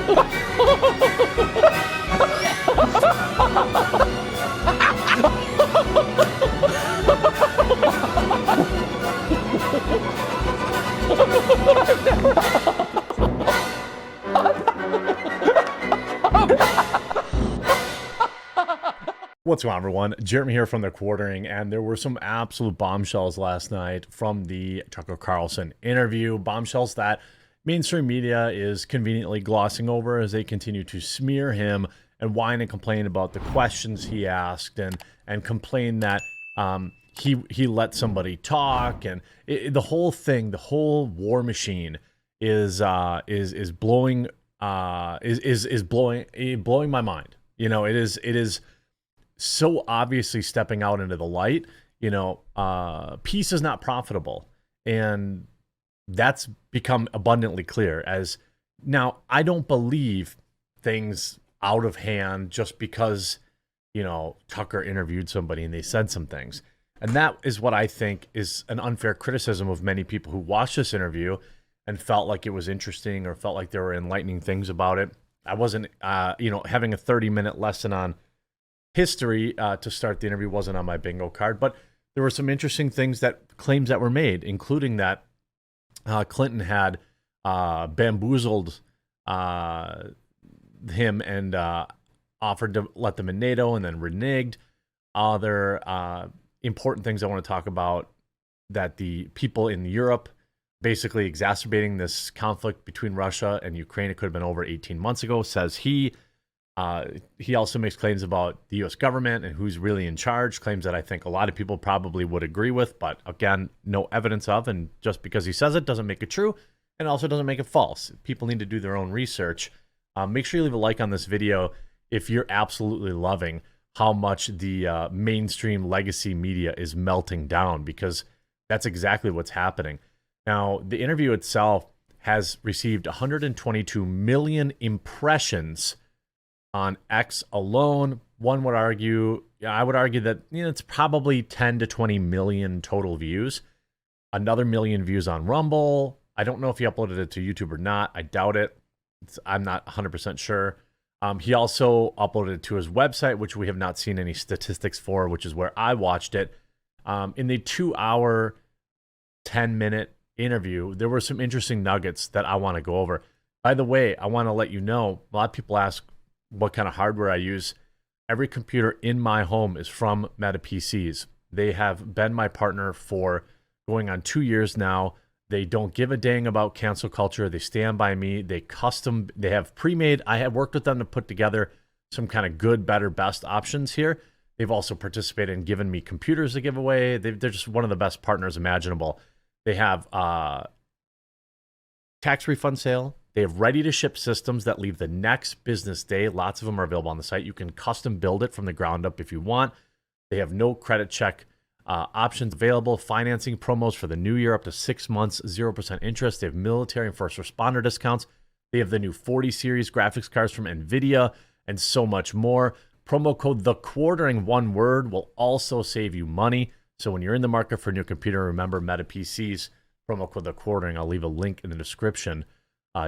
What's going on, everyone? Jeremy here from The Quartering, and there were some absolute bombshells last night from the Tucker Carlson interview. Bombshells that mainstream media is conveniently glossing over as they continue to smear him and whine and complain about the questions he asked and complain that he let somebody talk, and the whole thing, the whole war machine is blowing blowing my mind. You know, it is so obviously stepping out into the light. You know, peace is not profitable, and that's become abundantly clear. As now, I don't believe things out of hand just because, you know, Tucker interviewed somebody and they said some things. And that is what I think is an unfair criticism of many people who watched this interview and felt like it was interesting or felt like there were enlightening things about it. I wasn't, you know, having a 30-minute lesson on history to start the interview wasn't on my bingo card, but there were some interesting claims that were made, including that Clinton had bamboozled him and offered to let them in NATO and then reneged. Other important things I want to talk about, that the people in Europe basically exacerbating this conflict between Russia and Ukraine. It could have been over 18 months ago, says he. He also makes claims about the U.S. government and who's really in charge, claims that I think a lot of people probably would agree with, but again, no evidence of, and just because he says it doesn't make it true, and also doesn't make it false. People need to do their own research. Make sure you leave a like on this video if you're absolutely loving how much the mainstream legacy media is melting down, because that's exactly what's happening. Now, the interview itself has received 122 million impressions on X alone. I would argue that, you know, it's probably 10 to 20 million total views. Another million views on Rumble. I don't know if he uploaded it to YouTube or not. I doubt it. I'm not 100% sure. He also uploaded it to his website, which we have not seen any statistics for, which is where I watched it. In the 2-hour, 10-minute interview, there were some interesting nuggets that I want to go over. By the way, I want to let you know, a lot of people ask what kind of hardware I use. Every computer in my home is from Meta PCs. They have been my partner for going on 2 years now. They don't give a dang about cancel culture. They stand by me. They have pre-made. I have worked with them to put together some kind of good, better, best options here. They've also participated in giving me computers to give away. They're just one of the best partners imaginable. They have tax refund sale. They have ready-to-ship systems that leave the next business day. Lots of them are available on the site. You can custom build it from the ground up if you want. They have no credit check options available. Financing promos for the new year up to 6 months, 0% interest. They have military and first responder discounts. They have the new 40 series graphics cards from NVIDIA and so much more. Promo code The Quartering, one word, will also save you money. So when you're in the market for a new computer, remember Meta PCs, promo code The Quartering. I'll leave a link in the description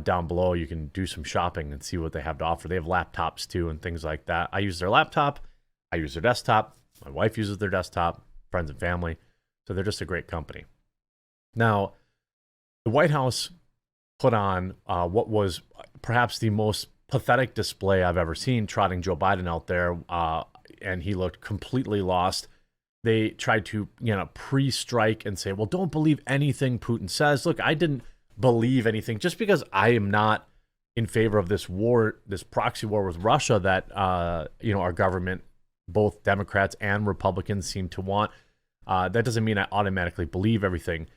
down below. You can do some shopping and see what they have to offer. They have laptops too and things like that. I use their laptop. I use their desktop. My wife uses their desktop, friends and family. So they're just a great company. Now, the White House put on what was perhaps the most pathetic display I've ever seen, trotting Joe Biden out there, and he looked completely lost. They tried to, you know, pre-strike and say, well, don't believe anything Putin says. Look, I didn't believe anything just because I am not in favor of this war, this proxy war with Russia that, you know, our government, both Democrats and Republicans, seem to want. That doesn't mean I automatically believe everything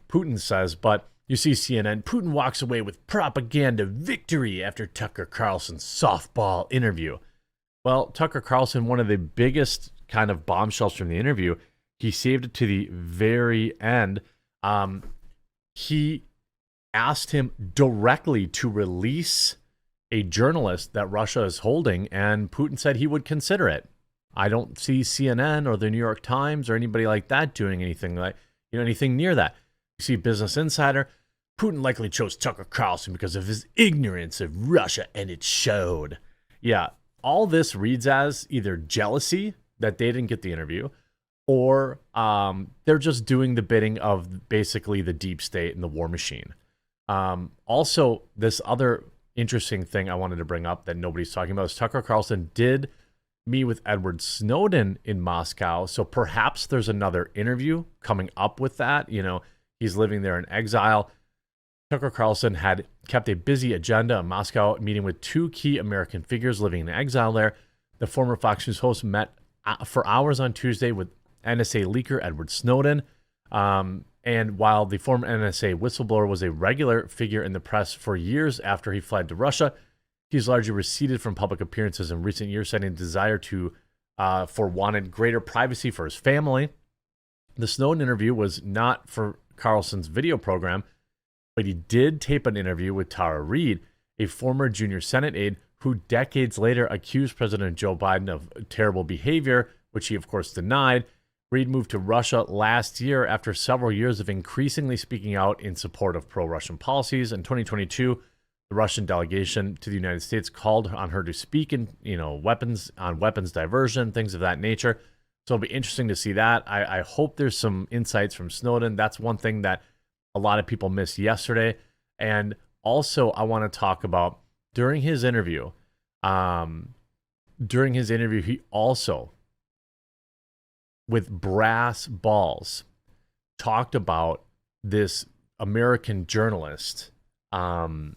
Putin says, but you see CNN, Putin walks away with propaganda victory after Tucker Carlson's softball interview. Well, Tucker Carlson, one of the biggest kind of bombshells from the interview, he saved it to the very end. He asked him directly to release a journalist that Russia is holding, and Putin said he would consider it. I don't see CNN or the New York Times or anybody like that doing anything like, you know, anything near that. You see Business Insider. Putin likely chose Tucker Carlson because of his ignorance of Russia, and it showed. Yeah, all this reads as either jealousy that they didn't get the interview, or they're just doing the bidding of basically the deep state and the war machine. Also, this other interesting thing I wanted to bring up that nobody's talking about is Tucker Carlson did meet with Edward Snowden in Moscow. So perhaps there's another interview coming up with that. You know, he's living there in exile. Tucker Carlson had kept a busy agenda in Moscow, meeting with two key American figures living in exile there. The former Fox News host met for hours on Tuesday with NSA leaker Edward Snowden. And while the former NSA whistleblower was a regular figure in the press for years after he fled to Russia, he's largely receded from public appearances in recent years, citing a desire for wanted greater privacy for his family. The Snowden interview was not for Carlson's video program, but he did tape an interview with Tara Reid, a former junior Senate aide who decades later accused President Joe Biden of terrible behavior, which he of course denied. Reid moved to Russia last year after several years of increasingly speaking out in support of pro-Russian policies. In 2022, the Russian delegation to the United States called on her to speak in, weapons diversion, things of that nature. So it'll be interesting to see that. I hope there's some insights from Snowden. That's one thing that a lot of people missed yesterday. And also, I want to talk about during his interview. He also, with brass balls, talked about this American journalist, that's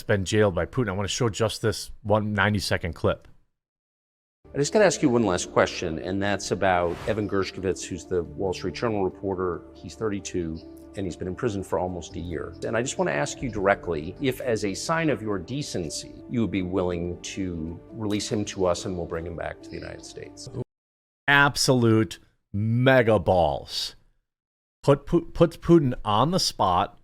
been jailed by Putin. I want to show just this 90-second clip. I just got to ask you one last question, and that's about Evan Gershkovich, who's the Wall Street Journal reporter. He's 32, and he's been in prison for almost a year. And I just want to ask you directly if, as a sign of your decency, you would be willing to release him to us and we'll bring him back to the United States. Absolute mega balls. Puts Putin on the spot,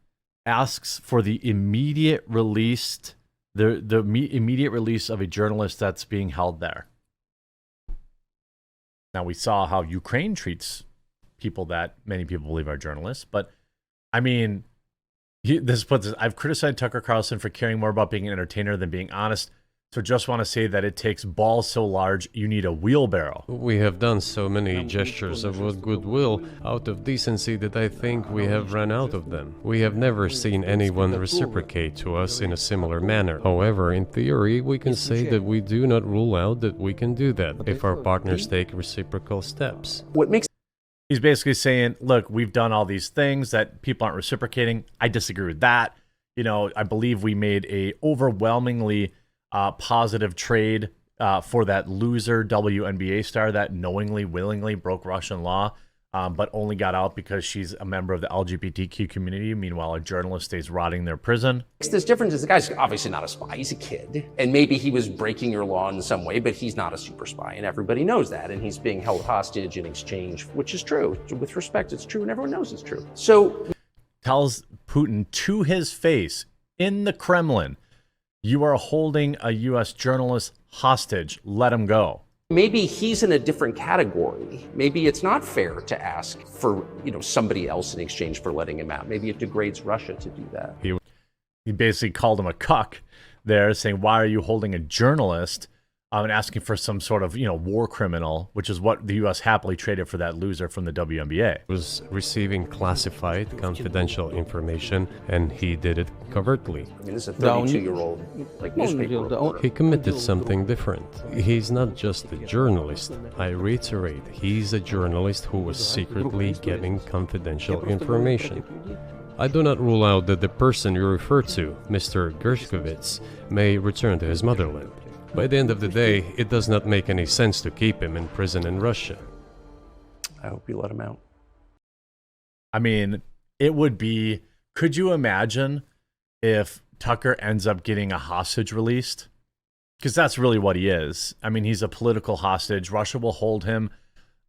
asks for the immediate release, immediate release of a journalist that's being held there. Now, we saw how Ukraine treats people that many people believe are journalists, but I mean, I've criticized Tucker Carlson for caring more about being an entertainer than being honest. So just want to say that it takes balls so large, you need a wheelbarrow. We have done so many gestures of goodwill out of decency that I think we have run out of them. We have never seen anyone reciprocate to us in a similar manner. However, in theory, we can say that we do not rule out that we can do that if our partners take reciprocal steps. He's basically saying, look, we've done all these things that people aren't reciprocating. I disagree with that. I believe we made a overwhelmingly positive trade for that loser WNBA star that knowingly, willingly broke Russian law, but only got out because she's a member of the LGBTQ community. Meanwhile, a journalist stays rotting in their prison. This difference is the guy's obviously not a spy. He's a kid. And maybe he was breaking your law in some way, but he's not a super spy. And everybody knows that. And he's being held hostage in exchange, which is true. With respect, it's true. And everyone knows it's true. So tells Putin to his face in the Kremlin, you are holding a U.S. journalist hostage. Let him go. Maybe he's in a different category. Maybe it's not fair to ask for, somebody else in exchange for letting him out. Maybe it degrades Russia to do that. He basically called him a cuck there, saying, why are you holding a journalist? And asking for some sort of, war criminal, which is what the U.S. happily traded for that loser from the WNBA. Was receiving classified, confidential information, and he did it covertly. I mean, this is a 32-year-old newspaper reporter. He committed something different. He's not just a journalist. I reiterate, he's a journalist who was secretly getting confidential information. I do not rule out that the person you refer to, Mr. Gershkovich, may return to his motherland. By the end of the day, it does not make any sense to keep him in prison in Russia. I hope you let him out. I mean, it would be, could you imagine if Tucker ends up getting a hostage released? Because that's really what he is. I mean, he's a political hostage. Russia will hold him.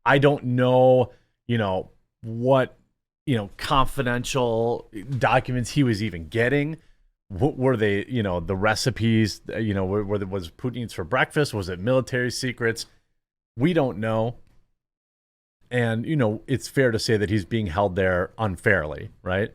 I don't know, what, confidential documents he was even getting. What were they, the recipes, was Putin eats for breakfast? Was it military secrets? We don't know. And, it's fair to say that he's being held there unfairly, right?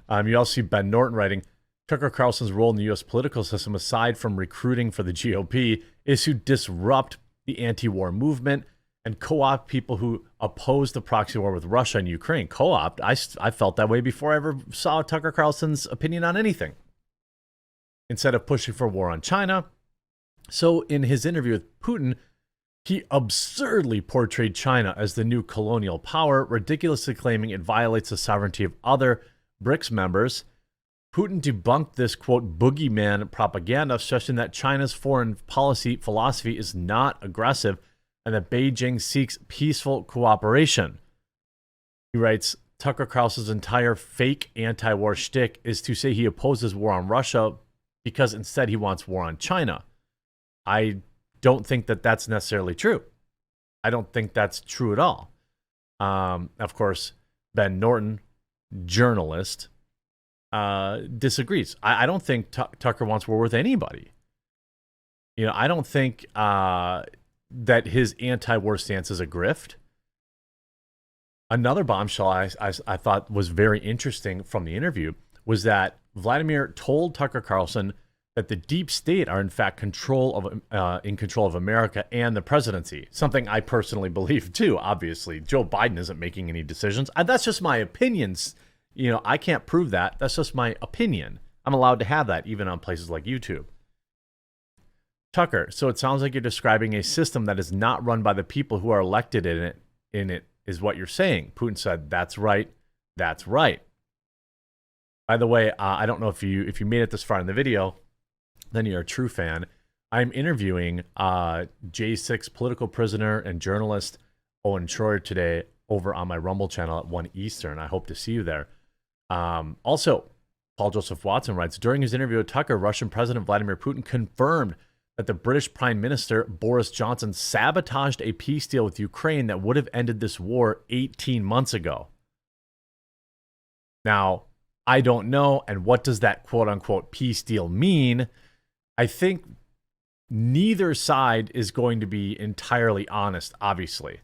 You also see Ben Norton writing, Tucker Carlson's role in the U.S. political system, aside from recruiting for the GOP, is to disrupt the anti-war movement and co-opt people who oppose the proxy war with Russia and Ukraine. Co-opt? I felt that way before I ever saw Tucker Carlson's opinion on anything. Instead of pushing for war on China. So in his interview with Putin, he absurdly portrayed China as the new colonial power, ridiculously claiming it violates the sovereignty of other BRICS members. Putin debunked this, quote, boogeyman propaganda, stressing that China's foreign policy philosophy is not aggressive and that Beijing seeks peaceful cooperation. He writes, Tucker Carlson's entire fake anti-war shtick is to say he opposes war on Russia because instead he wants war on China. I don't think that that's necessarily true. I don't think that's true at all. Of course, Ben Norton, journalist, disagrees. I don't think Tucker wants war with anybody. I don't think that his anti-war stance is a grift. Another bombshell I thought was very interesting from the interview was that Vladimir told Tucker Carlson that the deep state are in fact in control of America and the presidency. Something I personally believe too. Obviously, Joe Biden isn't making any decisions. That's just my opinions. I can't prove that. That's just my opinion. I'm allowed to have that even on places like YouTube. Tucker, so it sounds like you're describing a system that is not run by the people who are elected in it is what you're saying. Putin said, that's right. That's right. By the way, I don't know if you made it this far in the video, then you're a true fan. I'm interviewing J6 political prisoner and journalist Owen Schroyer today over on my Rumble channel at 1 Eastern. I hope to see you there. Also, Paul Joseph Watson writes, during his interview with Tucker, Russian President Vladimir Putin confirmed that the British Prime Minister Boris Johnson sabotaged a peace deal with Ukraine that would have ended this war 18 months ago. Now, I don't know, and what does that quote-unquote peace deal mean? I think neither side is going to be entirely honest, obviously,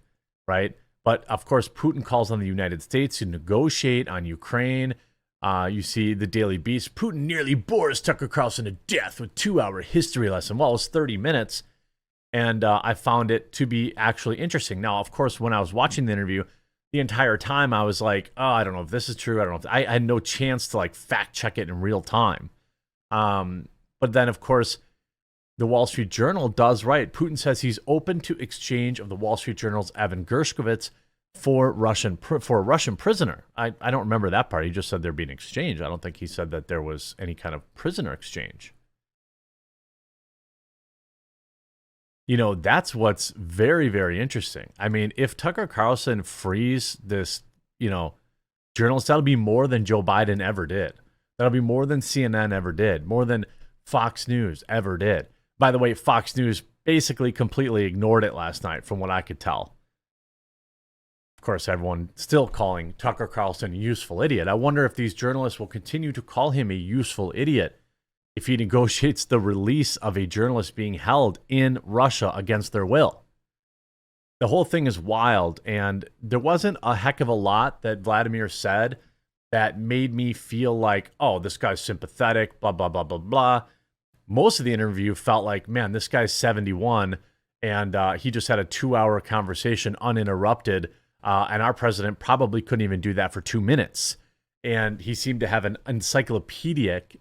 right? But, of course, Putin calls on the United States to negotiate on Ukraine. You see the Daily Beast, Putin nearly bores Tucker Carlson to death with 2-hour history lesson. Well, it was 30 minutes, and I found it to be actually interesting. Now, of course, when I was watching the interview, the entire time I was like, oh, I don't know if this is true. I don't know. I had no chance to fact check it in real time. But then, of course, the Wall Street Journal does write. Putin says he's open to exchange of the Wall Street Journal's Evan Gershkovich for a Russian prisoner. I don't remember that part. He just said there'd be an exchange. I don't think he said that there was any kind of prisoner exchange. That's what's very, very interesting. I mean, if Tucker Carlson frees this, journalist, that'll be more than Joe Biden ever did. That'll be more than CNN ever did, more than Fox News ever did. By the way, Fox News basically completely ignored it last night, from what I could tell. Of course, everyone still calling Tucker Carlson a useful idiot. I wonder if these journalists will continue to call him a useful idiot if he negotiates the release of a journalist being held in Russia against their will. The whole thing is wild, and there wasn't a heck of a lot that Vladimir said that made me feel like, oh, this guy's sympathetic, blah, blah, blah, blah, blah. Most of the interview felt like, man, this guy's 71, and he just had a 2-hour conversation uninterrupted, and our president probably couldn't even do that for 2 minutes. And he seemed to have an encyclopedic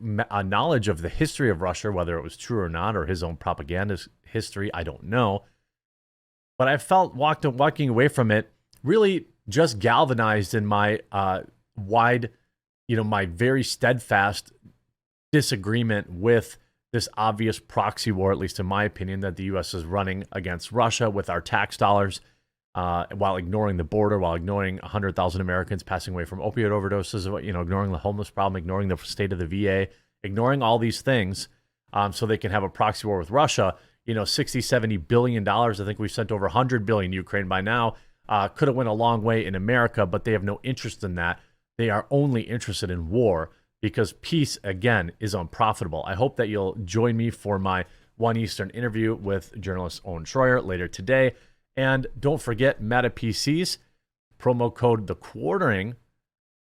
knowledge of the history of Russia, whether it was true or not, or his own propaganda history, I don't know. But I felt walking away from it really just galvanized in my my very steadfast disagreement with this obvious proxy war, at least in my opinion, that the U.S. is running against Russia with our tax dollars, while ignoring the border, while ignoring 100,000 Americans passing away from opioid overdoses, ignoring the homeless problem, ignoring the state of the VA, ignoring all these things, so they can have a proxy war with Russia. $60-70 billion. I think we've sent over 100 billion to Ukraine by now. Could have went a long way in America, but they have no interest in that. They are only interested in war because peace, again, is unprofitable. I hope that you'll join me for my 1 Eastern interview with journalist Owen Schroyer later today. And don't forget Meta PCs, promo code The Quartering.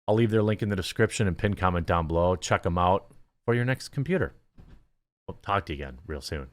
I'll leave their link in the description and pinned comment down below. Check them out for your next computer. We'll talk to you again real soon.